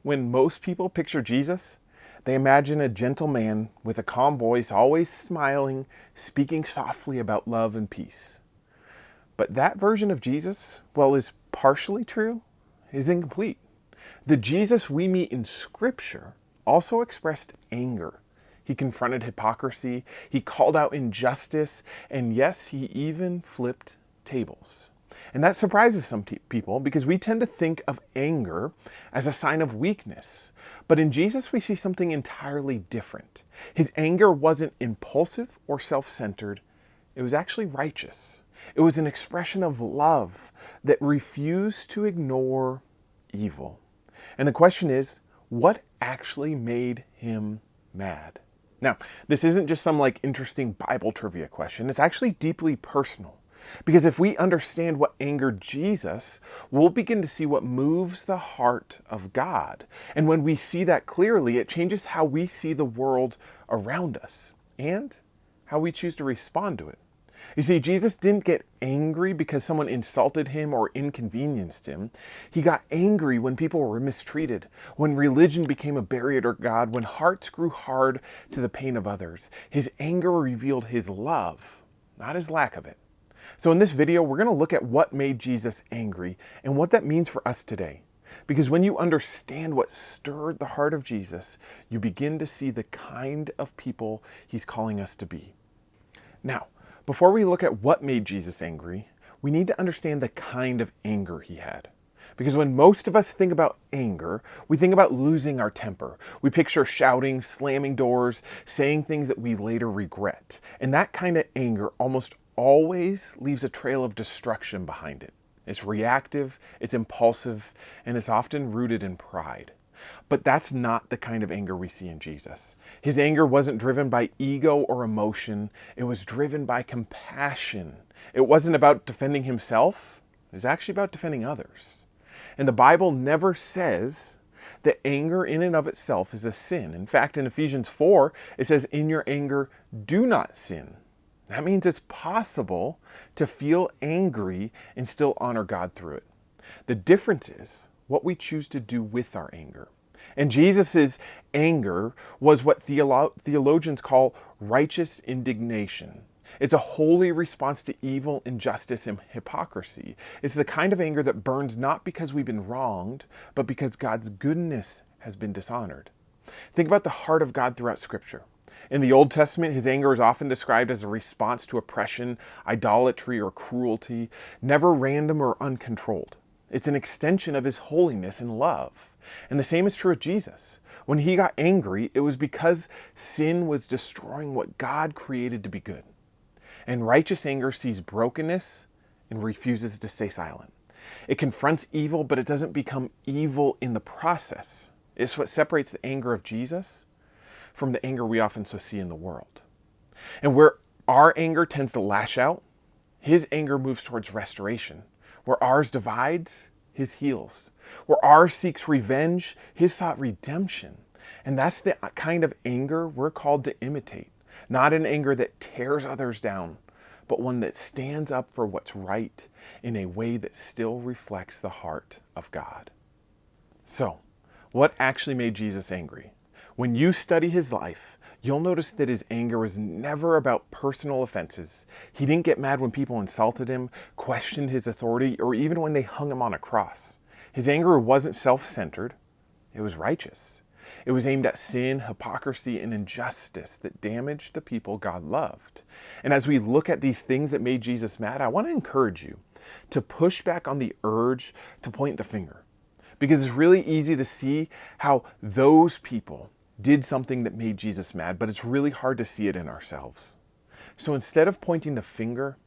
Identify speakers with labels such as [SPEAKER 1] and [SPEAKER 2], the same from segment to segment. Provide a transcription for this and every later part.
[SPEAKER 1] When most people picture Jesus, they imagine a gentle man with a calm voice, always smiling, speaking softly about love and peace. But that version of Jesus, well, is partially true, is incomplete. The Jesus we meet in Scripture also expressed anger. He confronted hypocrisy, he called out injustice, and yes, he even flipped tables. And that surprises some people because we tend to think of anger as a sign of weakness. But in Jesus, we see something entirely different. His anger wasn't impulsive or self-centered. It was actually righteous. It was an expression of love that refused to ignore evil. And the question is, what actually made him mad? Now, this isn't just some interesting Bible trivia question. It's actually deeply personal. Because if we understand what angered Jesus, we'll begin to see what moves the heart of God. And when we see that clearly, it changes how we see the world around us and how we choose to respond to it. You see, Jesus didn't get angry because someone insulted him or inconvenienced him. He got angry when people were mistreated, when religion became a barrier to God, when hearts grew hard to the pain of others. His anger revealed his love, not his lack of it. So in this video, we're going to look at what made Jesus angry and what that means for us today. Because when you understand what stirred the heart of Jesus, you begin to see the kind of people he's calling us to be. Now, before we look at what made Jesus angry, we need to understand the kind of anger he had. Because when most of us think about anger, we think about losing our temper. We picture shouting, slamming doors, saying things that we later regret. And that kind of anger almost always leaves a trail of destruction behind it. It's reactive, it's impulsive, and it's often rooted in pride. But that's not the kind of anger we see in Jesus. His anger wasn't driven by ego or emotion. It was driven by compassion. It wasn't about defending himself. It was actually about defending others. And the Bible never says that anger in and of itself is a sin. In fact, in Ephesians 4, it says, "In your anger, do not sin." That means it's possible to feel angry and still honor God through it. The difference is what we choose to do with our anger. And Jesus' anger was what theologians call righteous indignation. It's a holy response to evil, injustice, and hypocrisy. It's the kind of anger that burns not because we've been wronged, but because God's goodness has been dishonored. Think about the heart of God throughout Scripture. In the Old Testament, his anger is often described as a response to oppression, idolatry, or cruelty, never random or uncontrolled. It's an extension of his holiness and love. And the same is true of Jesus. When he got angry, it was because sin was destroying what God created to be good. And righteous anger sees brokenness and refuses to stay silent. It confronts evil, but it doesn't become evil in the process. It's what separates the anger of Jesus from the anger we often so see in the world. And where our anger tends to lash out, his anger moves towards restoration. Where ours divides, his heals. Where ours seeks revenge, his sought redemption. And that's the kind of anger we're called to imitate. Not an anger that tears others down, but one that stands up for what's right in a way that still reflects the heart of God. So, what actually made Jesus angry? When you study his life, you'll notice that his anger was never about personal offenses. He didn't get mad when people insulted him, questioned his authority, or even when they hung him on a cross. His anger wasn't self-centered. It was righteous. It was aimed at sin, hypocrisy, and injustice that damaged the people God loved. And as we look at these things that made Jesus mad, I want to encourage you to push back on the urge to point the finger. Because it's really easy to see how those people did something that made Jesus mad, but it's really hard to see it in ourselves. So instead of pointing the finger,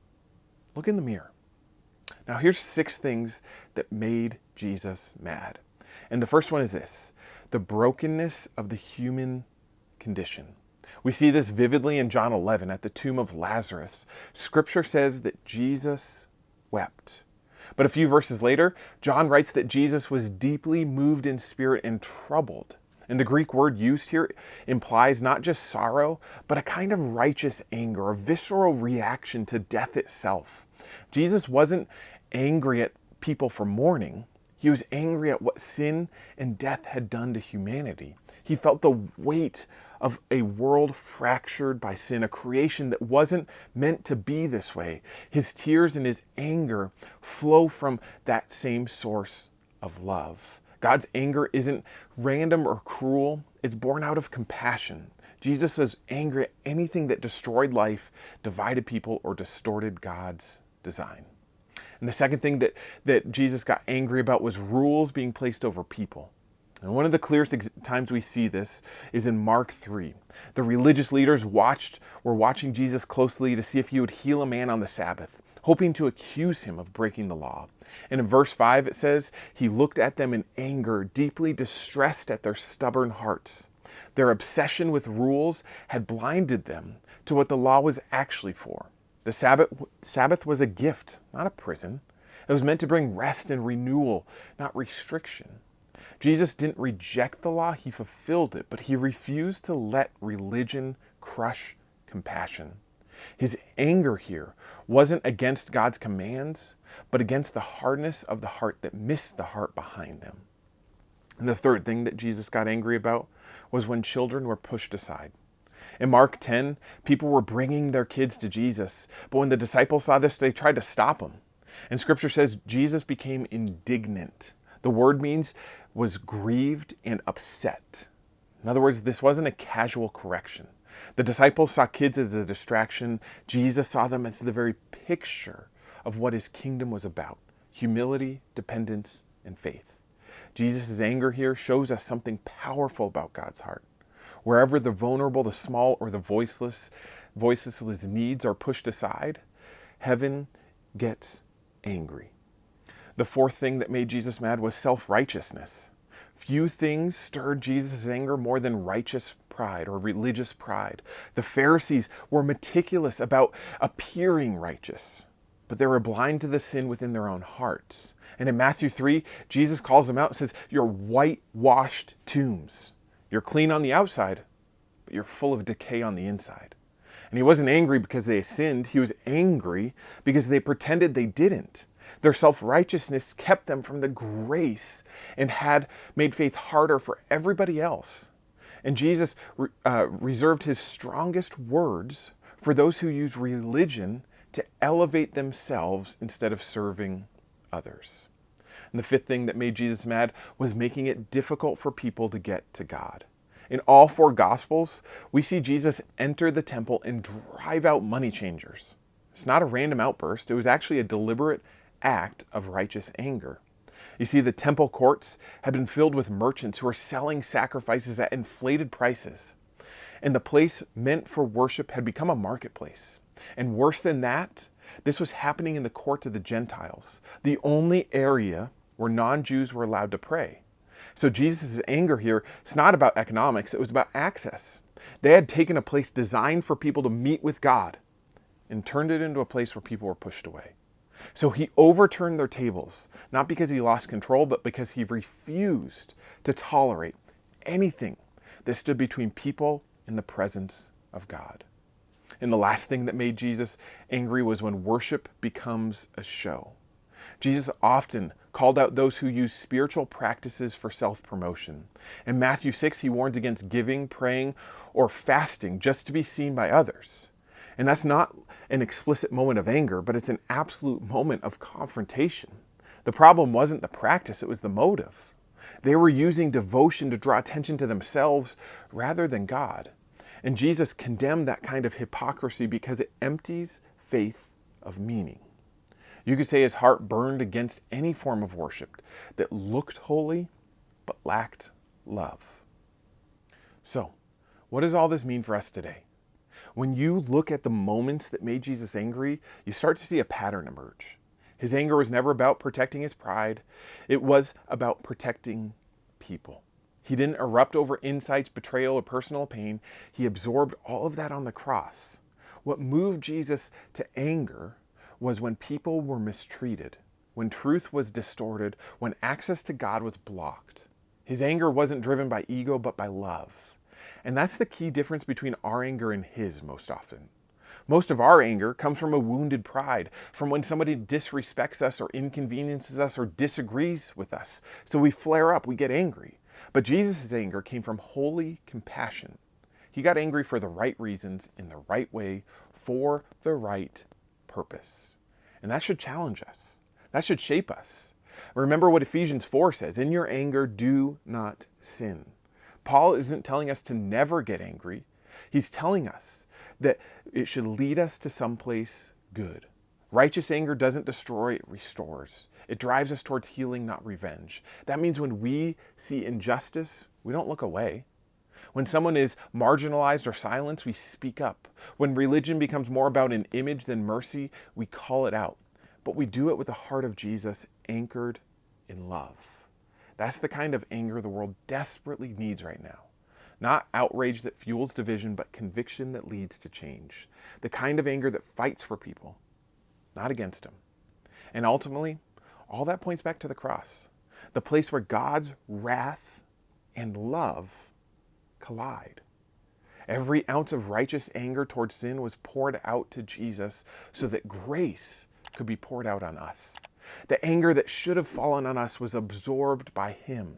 [SPEAKER 1] look in the mirror. Now here's 6 things that made Jesus mad. And the first one is this: the brokenness of the human condition. We see this vividly in John 11 at the tomb of Lazarus. Scripture says that Jesus wept. But a few verses later, John writes that Jesus was deeply moved in spirit and troubled. And the Greek word used here implies not just sorrow, but a kind of righteous anger, a visceral reaction to death itself. Jesus wasn't angry at people for mourning. He was angry at what sin and death had done to humanity. He felt the weight of a world fractured by sin, a creation that wasn't meant to be this way. His tears and his anger flow from that same source of love. God's anger isn't random or cruel. It's born out of compassion. Jesus is angry at anything that destroyed life, divided people, or distorted God's design. And the second thing that Jesus got angry about was rules being placed over people. And one of the clearest times we see this is in Mark 3. The religious leaders were watching Jesus closely to see if he would heal a man on the Sabbath, hoping to accuse him of breaking the law. And in verse 5 it says, he looked at them in anger, deeply distressed at their stubborn hearts. Their obsession with rules had blinded them to what the law was actually for. The Sabbath was a gift, not a prison. It was meant to bring rest and renewal, not restriction. Jesus didn't reject the law, he fulfilled it, but he refused to let religion crush compassion. His anger here wasn't against God's commands, but against the hardness of the heart that missed the heart behind them. And the third thing that Jesus got angry about was when children were pushed aside. In Mark 10, people were bringing their kids to Jesus, but when the disciples saw this, they tried to stop them. And Scripture says Jesus became indignant. The word means was grieved and upset. In other words, this wasn't a casual correction. The disciples saw kids as a distraction. Jesus saw them as the very picture of what his kingdom was about: humility, dependence, and faith. Jesus' anger here shows us something powerful about God's heart. Wherever the vulnerable, the small, or the voiceless needs are pushed aside, heaven gets angry. The fourth thing that made Jesus mad was self-righteousness. Few things stirred Jesus' anger more than righteous pride or religious pride. The Pharisees were meticulous about appearing righteous, but they were blind to the sin within their own hearts. And in Matthew 3, Jesus calls them out and says, "You're whitewashed tombs. You're clean on the outside, but you're full of decay on the inside." And he wasn't angry because they sinned. He was angry because they pretended they didn't. Their self-righteousness kept them from the grace and had made faith harder for everybody else. And Jesus reserved his strongest words for those who use religion to elevate themselves instead of serving others. And the fifth thing that made Jesus mad was making it difficult for people to get to God. In all four Gospels, we see Jesus enter the temple and drive out money changers. It's not a random outburst. It was actually a deliberate act of righteous anger. You see, the temple courts had been filled with merchants who were selling sacrifices at inflated prices. And the place meant for worship had become a marketplace. And worse than that, this was happening in the court of the Gentiles, the only area where non-Jews were allowed to pray. So Jesus' anger here, it's not about economics, it was about access. They had taken a place designed for people to meet with God and turned it into a place where people were pushed away. So he overturned their tables, not because he lost control, but because he refused to tolerate anything that stood between people and the presence of God. And the last thing that made Jesus angry was when worship becomes a show. Jesus often called out those who use spiritual practices for self-promotion. In Matthew 6, he warns against giving, praying, or fasting just to be seen by others. And that's not an explicit moment of anger, but it's an absolute moment of confrontation. The problem wasn't the practice, it was the motive. They were using devotion to draw attention to themselves rather than God. And Jesus condemned that kind of hypocrisy because it empties faith of meaning. You could say his heart burned against any form of worship that looked holy but lacked love. So, what does all this mean for us today? When you look at the moments that made Jesus angry, you start to see a pattern emerge. His anger was never about protecting his pride. It was about protecting people. He didn't erupt over insights, betrayal, or personal pain. He absorbed all of that on the cross. What moved Jesus to anger was when people were mistreated, when truth was distorted, when access to God was blocked. His anger wasn't driven by ego, but by love. And that's the key difference between our anger and his most often. Most of our anger comes from a wounded pride, from when somebody disrespects us or inconveniences us or disagrees with us. So we flare up, we get angry. But Jesus' anger came from holy compassion. He got angry for the right reasons, in the right way, for the right purpose. And that should challenge us. That should shape us. Remember what Ephesians 4 says, in your anger, do not sin. Paul isn't telling us to never get angry. He's telling us that it should lead us to someplace good. Righteous anger doesn't destroy, it restores. It drives us towards healing, not revenge. That means when we see injustice, we don't look away. When someone is marginalized or silenced, we speak up. When religion becomes more about an image than mercy, we call it out. But we do it with the heart of Jesus, anchored in love. That's the kind of anger the world desperately needs right now. Not outrage that fuels division, but conviction that leads to change. The kind of anger that fights for people, not against them. And ultimately, all that points back to the cross, the place where God's wrath and love collide. Every ounce of righteous anger towards sin was poured out to Jesus so that grace could be poured out on us. The anger that should have fallen on us was absorbed by him.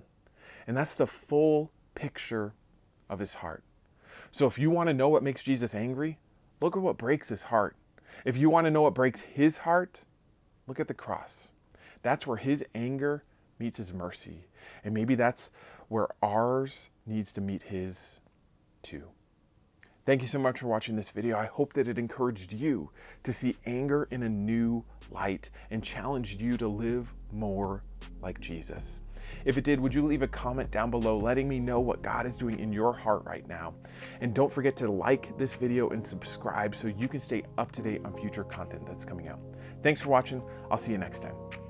[SPEAKER 1] And that's the full picture of his heart. So if you want to know what makes Jesus angry, look at what breaks his heart. If you want to know what breaks his heart, look at the cross. That's where his anger meets his mercy. And maybe that's where ours needs to meet his too. Thank you so much for watching this video. I hope that it encouraged you to see anger in a new light and challenged you to live more like Jesus. If it did, would you leave a comment down below letting me know what God is doing in your heart right now? And don't forget to like this video and subscribe so you can stay up to date on future content that's coming out. Thanks for watching. I'll see you next time.